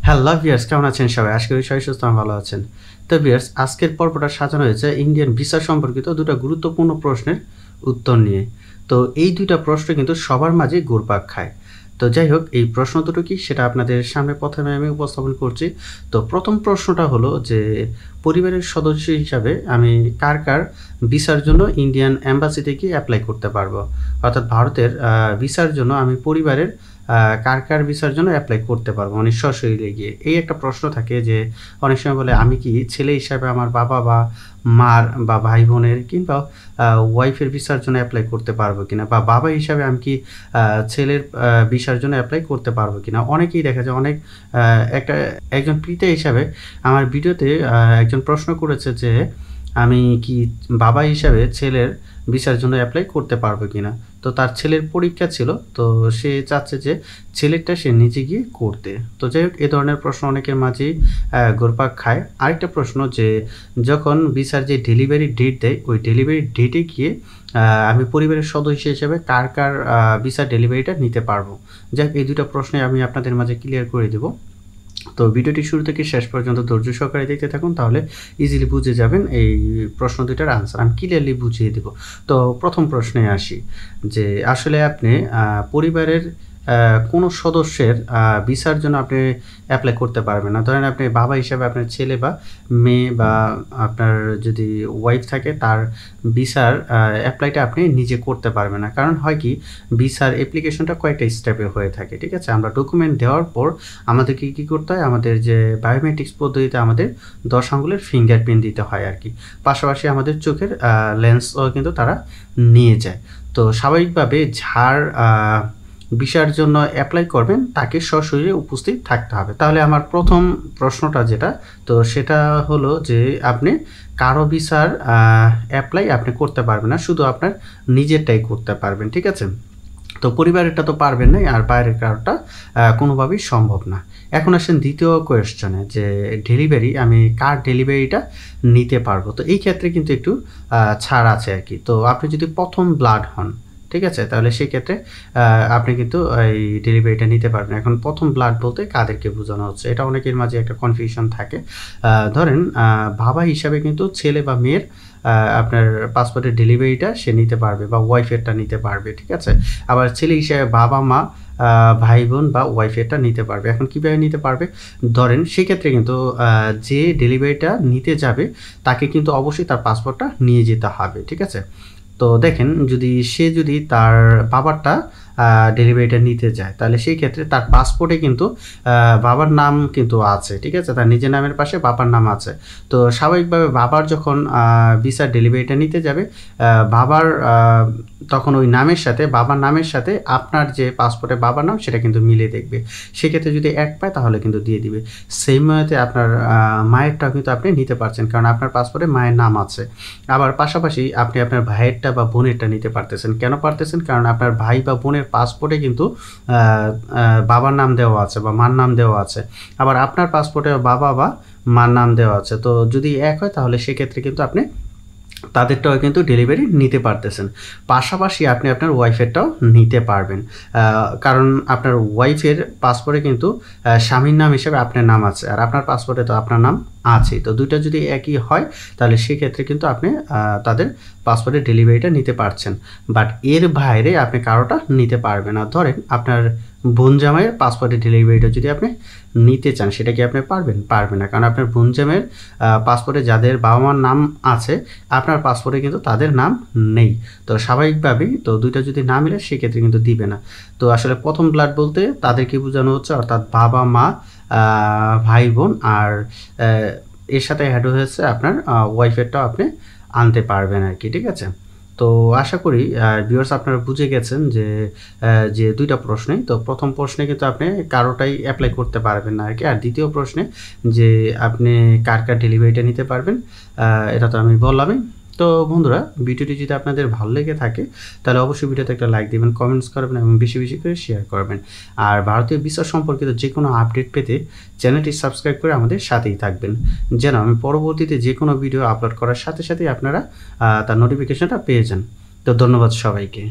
Hello viewers, কেমন আছেন সবাই? আশা করি সবাই সুস্থ ভালো আছেন। তো ভিউয়ার্স, আজকের পর্বটা সাজানো হয়েছে ইন্ডিয়ান ভিসা সম্পর্কিত দুটো গুরুত্বপূর্ণ প্রশ্নের উত্তর নিয়ে। তো এই দুইটা প্রশ্ন কিন্তু সবার মাঝে ঘুরপাক খায়। তো যাই হোক, এই প্রশ্ন দুটো কি সেটা আপনাদের সামনে প্রথমে আমি উপস্থাপন করছি। তো প্রথম প্রশ্নটা হলো যে পরিবারের সদস্য হিসাবে আমি কার কার ভিসার জন্য ইন্ডিয়ান এম্বাসিতে কি অ্যাপ্লাই করতে পারবো? অর্থাৎ ভারতের ভিসার জন্য আমি পরিবারের কার কার ভিসার জন্য অ্যাপ্লাই করতে পারবো, মানে সশরীরে গিয়ে। এই একটা প্রশ্ন থাকে যে অনেক সময় বলে আমি কি ছেলে হিসাবে আমার বাবা বা মার বা ভাই বোনের কিংবা ওয়াইফের ভিসার জন্য অ্যাপ্লাই করতে পারবো কিনা, বা বাবা হিসাবে আমি কি ছেলের ভিসার জন্য অ্যাপ্লাই করতে পারবো কিনা। অনেকেই দেখা যায় একজন পিতা হিসাবে আমার ভিডিওতে একজন প্রশ্ন করেছে যে আমি কি বাবা হিসাবে ছেলের ভিসার জন্য অ্যাপ্লাই করতে পারবো কিনা। তো তার ছেলের পরীক্ষা ছিল, তো সে চাচ্ছে যে ছেলেরটা সে নিজে গিয়ে করতে। তো যাই হোক, এ ধরনের প্রশ্ন অনেকের মাঝেই ঘুরপাক খায়। আরেকটা প্রশ্ন যে যখন ভিসার যে ডেলিভারি ডেট দেয়, ওই ডেলিভারি ডেটে গিয়ে আমি পরিবারের সদস্য হিসেবে কার কার ভিসার ডেলিভারিটা নিতে পারবো। যাই হোক, এই দুটো প্রশ্নে আমি আপনাদের মাঝে ক্লিয়ার করে দেবো। তো ভিডিওটি শুরু থেকে শেষ পর্যন্ত ধৈর্য সহকারে দেখতে থাকুন, তাহলে ইজিলি বুঝে যাবেন এই প্রশ্ন দুটার আনসার আমি ক্লিয়ারলি বুঝিয়ে দেব। তো প্রথম প্রশ্নে আসি যে আসলে আপনি পরিবারের কোনো সদস্যের ভিসার জন্য আপনি অ্যাপ্লাই করতে পারবেন না। ধরেন আপনি বাবা হিসাবে আপনার ছেলে বা মেয়ে বা আপনার যদি ওয়াইফ থাকে, তার ভিসার অ্যাপ্লাইটা আপনি নিজে করতে পারবেন না। কারণ হয় কি, ভিসার অ্যাপ্লিকেশনটা কয়েকটা স্টেপে হয়ে থাকে, ঠিক আছে? আমরা ডকুমেন্ট দেওয়ার পর আমাদেরকে কী করতে হয়, আমাদের যে বায়োমেট্রিক্স পদ্ধতিতে আমাদের 10 আঙ্গুলের ফিঙ্গারপ্রিন্ট দিতে হয় আর কি। পাশাপাশি আমাদের চোখের লেন্সও কিন্তু তারা নিয়ে যায়। তো স্বাভাবিকভাবে যার ভিসার জন্য অ্যাপ্লাই করবেন তাকে সশরীরে উপস্থিত থাকতে হবে। তাহলে আমার প্রথম প্রশ্নটা যেটা, তো সেটা হলো যে আপনি কারো ভিসার অ্যাপ্লাই আপনি করতে পারবেন না, শুধু আপনার নিজেরটাই করতে পারবেন, ঠিক আছে? তো পরিবারেরটা তো পারবেন না, আর বাইরের কারোটা কোনোভাবেই সম্ভব না। এখন আসেন দ্বিতীয় কোয়েশ্চনে যে ডেলিভারি, আমি কার ডেলিভারিটা নিতে পারবো। তো এই ক্ষেত্রে কিন্তু একটু ছাড় আছে আর কি। তো আপনি যদি প্রথম ব্লাড হন, ঠিক আছে, তাহলে সেই ক্ষেত্রে আপনি কিন্তু এই ডেলিভারিটা নিতে পারবেন। এখন প্রথম ব্লাড বলতে কাদেরকে বোঝানো হচ্ছে, এটা অনেকের মাঝে একটা কনফিউশন থাকে। ধরেন বাবা হিসাবে কিন্তু ছেলে বা মেয়ের আপনার পাসপোর্টের ডেলিভারিটা সে নিতে পারবে বা ওয়াইফেরটা নিতে পারবে, ঠিক আছে? আবার ছেলে হিসাবে বাবা মা ভাই বোন বা ওয়াইফেরটা নিতে পারবে। এখন কীভাবে নিতে পারবে? ধরেন সেক্ষেত্রে কিন্তু যে ডেলিভারিটা নিতে যাবে তাকে কিন্তু অবশ্যই তার পাসপোর্টটা নিয়ে যেতে হবে, ঠিক আছে? তো দেখেন, যদি তার বাবারটা ডেলিভারিটা নিতে যায়, তাহলে সেই ক্ষেত্রে তার পাসপোর্টে কিন্তু বাবার নাম কিন্তু আছে, ঠিক আছে? তার নিজের নামের পাশে বাবার নাম আছে। তো স্বাভাবিকভাবে বাবার যখন ভিসার ডেলিভারিটা নিতে যাবে, বাবার তখন ওই নামের সাথে, বাবার নামের সাথে আপনার যে পাসপোর্টে বাবার নাম সেটা কিন্তু মিলে দেখবে। সেক্ষেত্রে যদি এক পায় তাহলে কিন্তু দিয়ে দিবে। সেম ওয়েতে আপনার মায়েরটাও কিন্তু আপনি নিতে পারছেন, কারণ আপনার পাসপোর্টে মায়ের নাম আছে। আবার পাশাপাশি আপনি আপনার ভাইয়েরটা বা বোনেরটা নিতে পারতেছেন। কেন পারতেছেন? কারণ আপনার ভাই বা বোনের পাসপোর্টে কিন্তু বাবার নাম দেওয়া আছে বা মার নাম দেওয়া আছে। আবার আপনার পাসপোর্টে বাবা বা মার নাম দেওয়া আছে। তো যদি এক হয় তাহলে সেক্ষেত্রে কিন্তু আপনি তাদেরটাও কিন্তু ডেলিভারি নিতে পারতেছেন। পাশাপাশি আপনি আপনার ওয়াইফেরটাও নিতে পারবেন, কারণ আপনার ওয়াইফের পাসপোর্টে কিন্তু স্বামীর নাম হিসেবে আপনার নাম আছে, আর আপনার পাসপোর্টে তো আপনার নাম আছে। তো দুইটা যদি একই হয় তাহলে সেক্ষেত্রে কিন্তু আপনি তাদের পাসপোর্টের ডেলিভারিটা নিতে পারছেন। বাট এর বাইরে আপনি কারোটা নিতে পারবেন না। ধরেন আপনার বোন জামাইয়ের পাসপোর্টের ডেলিভারিটা যদি আপনি নিতে চান, সেটা কি আপনি পারবেন? পারবেন না, কারণ আপনার বোন জামাইয়ের পাসপোর্টে যাদের বাবা মার নাম আছে, আপনার পাসপোর্টে কিন্তু তাদের নাম নেই। তো স্বাভাবিকভাবেই তো দুইটা যদি না মিলে সেক্ষেত্রে কিন্তু দিবে না। তো আসলে প্রথম ব্লাড বলতে তাদেরকে বোঝানো হচ্ছে, অর্থাৎ বাবা মা ভাই বোন, আর এর সাথে অ্যাড হয়েছে আপনার ওয়াইফেরটাও আপনি আনতে পারবেন আর কি, ঠিক আছে? তো আশা করি ভিউয়ার্স আপনারা বুঝে গেছেন যে দুইটা প্রশ্নে। তো প্রথম প্রশ্নে কিন্তু আপনি কারোটাই অ্যাপ্লাই করতে পারবেন না আর কি। আর দ্বিতীয় প্রশ্নে যে আপনি কার ডেলিভারিটা নিতে পারবেন, এটা তো আমি বললামই। তো বন্ধুরা, ভিডিওটি যদি আপনাদের ভালো লেগে থাকে তাহলে অবশ্যই ভিডিওতে একটা লাইক দিবেন, কমেন্টস করবেন এবং বেশি বেশি করে শেয়ার করবেন। আর ভারতীয় ভিসা সম্পর্কিত যে কোনো আপডেট পেতে চ্যানেলটি সাবস্ক্রাইব করে আমাদের সাথেই থাকবেন, যেন আমি পরবর্তীতে যে কোনো ভিডিও আপলোড করার সাথে সাথেই আপনারা তার নোটিফিকেশনটা পেয়ে যান। তো ধন্যবাদ সবাইকে।